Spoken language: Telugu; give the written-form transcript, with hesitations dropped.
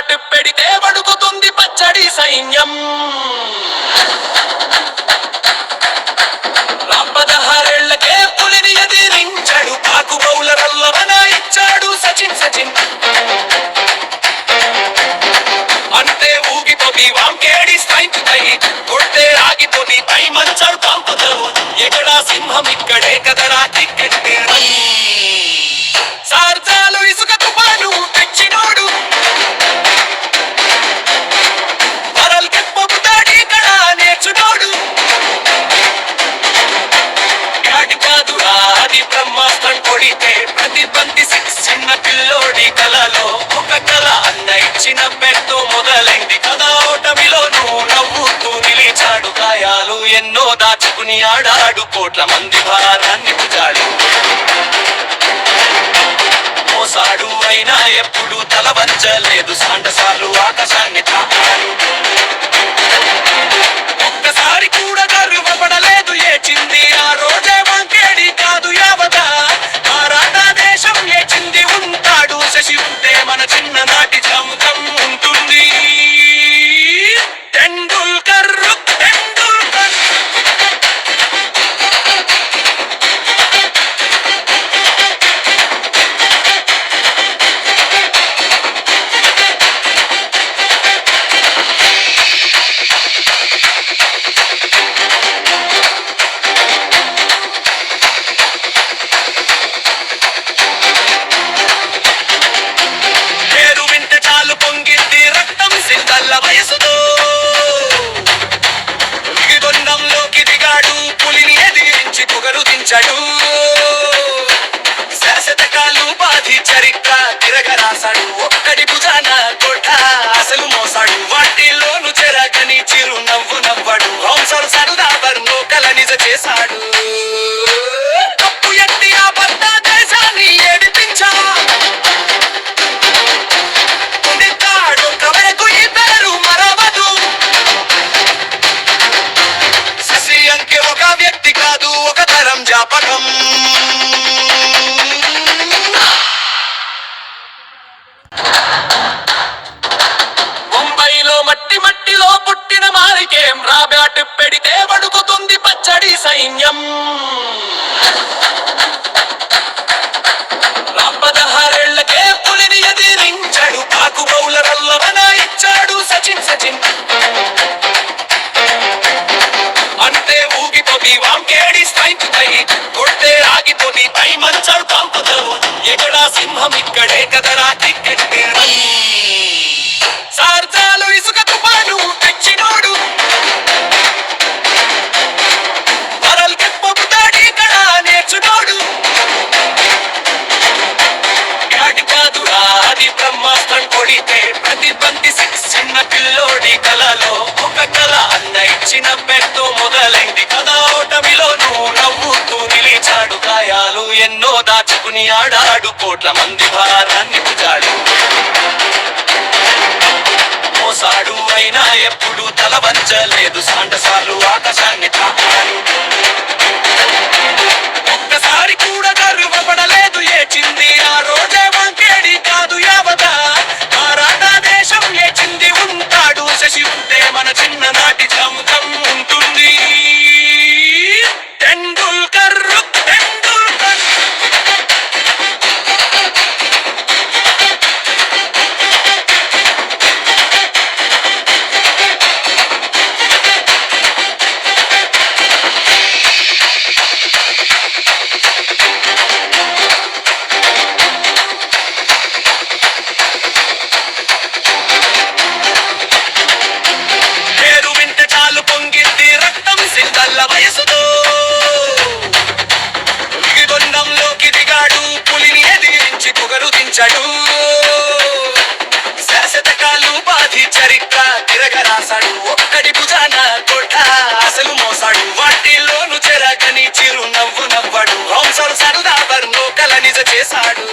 రాబ్యాట్ పెడితే వణుకుతుంది పచ్చడి సైన్యం. రాంపదహారేళ్లకే పులిని ఎదిరించాడు, పాకు బౌలరల్ల ఇచ్చాడు సచిన్ సచిన్. అంతే ఊగితోంది వాంకేడి స్ట్రైక్ పై, కొట్టే ఆగితోంది పై మంచాడు పంపుతో. ఎక్కడా సింహం ఇక్కడే కదరా టికెట్. సార్జాలు ఇసుక తుఫాను తెచ్చినోడు, వరల్ కెప్పబుతాడు ఇక్కడ నేర్చునోడు. యాడి కాదురా అది బ్రహ్మాస్త్రం కొడితే ప్రతి బంతి సిక్స్. చిన్న పిల్లోడి కలలో ఒక కళ అన్న ఇచ్చిన పెద్దో మొదలైంది కదా. ఓటమిలోనూ నవ్వుతూ నిలిచాడు, గాయాలు ఎన్నో దాచుకుని ఆడాడు, కోట్ల మంది భారాన్ని భుజాడు మోసాడు. అయినా ఎప్పుడు తల వంచలేదు, సాండసార్లు ఆకాశాన్ని తాకాడు. ఒక్కసారి కూడా గర్వపడలేదు, ఏచింది ఆ రోజే వాంకేడి కాదు యావత. భారత దేశం లేచింది, ఉంటాడు శశి ఉంటే మన చిన్ననాటి జముఖం ఉంటుంది. టెండూల్కర్ టెండూల్కర్. పేరు వింటే చాలు పొంగిద్ది రక్తం సింగల్ల వయసుతో. దిగొండంలోకి దిగాడు, పులిని ఎదిరించి పొగరు దించాడు. శాశ్వతకాలు బాధి చరిత్ర తిరగరాసాడు, ఒక్కడి భుజాన కోట అసలు మోసాడు. వాటిలోను చెరగని చిరు నవ్వు నవ్వాడు, హంసలు సరదాబర్ నోకల నిజ చేశాడు. తప్పు ఎత్తి ఆ భర్త దేశాన్ని ఏడిపించా కవరకు ఈ పేరు మరవదు. శశి అంకె ఒక వ్యక్తి కాదు, ఒక తరం జాపకం. ముంబైలో మట్టి మట్టిలో పుట్టిన మారికేం రాబ్యాట్ పెడితే వణుకుతుంది పచ్చడి సైన్యం. రాంపదహారేళ్లకే పులిని ఎదిరించాడు, పాకు బౌలరల్ల ఇచ్చాడు సచిన్ సచిన్. అంతే ఊగితోంది వాంకేడి స్ట్రైక్ పై, కొట్టే ఆగితోంది పై మంచాడు పంపుతో. ఎక్కడా సింహం ఇక్కడే కదరా టికెట్. సార్జాలు ఇసుక తుఫాను తెచ్చినోడు, వరల్ కెప్పబుతాడు ఇక్కడ నేర్చునోడు. యాడి కాదురా అది బ్రహ్మాస్త్రం కొడితే ప్రతి బంతి సిక్స్. చిన్న పిల్లోడి కలలో ఒక కళ అన్న ఇచ్చిన పెద్దో మొదలైంది కదా. ఓటమిలోనూ నవ్వుతూ నిలిచాడు, గాయాలు ఎన్నో దాచుకుని ఆడాడు, కోట్ల మంది భారాన్ని భుజాడు మోసాడు. అయినా ఎప్పుడు తల వంచలేదు, సాండసార్లు ఆకాశాన్ని తాకాడు. ఒక్కసారి కూడా గర్వపడలేదు, ఏచింది ఆ రోజే వాంకేడి కాదు యావత. భారత దేశం లేచింది, ఉంటాడు శశి ఉంటే మన చిన్ననాటి జముఖం ఉంటుంది. టెండూల్కర్ టెండూల్కర్. పేరు వింటే చాలు పొంగిద్ది రక్తం సింగల్ల వయసుతో. దిగొండంలోకి దిగాడు, పులిని ఎదిరించి పొగరు దించాడు. శాశ్వతకాలు బాధి చరిత్ర తిరగరాసాడు, ఒక్కడి భుజాన కోట అసలు మోసాడు. వాటిలోను చెరగని చిరు నవ్వు నవ్వాడు, హంసలు సరదాబర్ నోకల నిజ చేశాడు.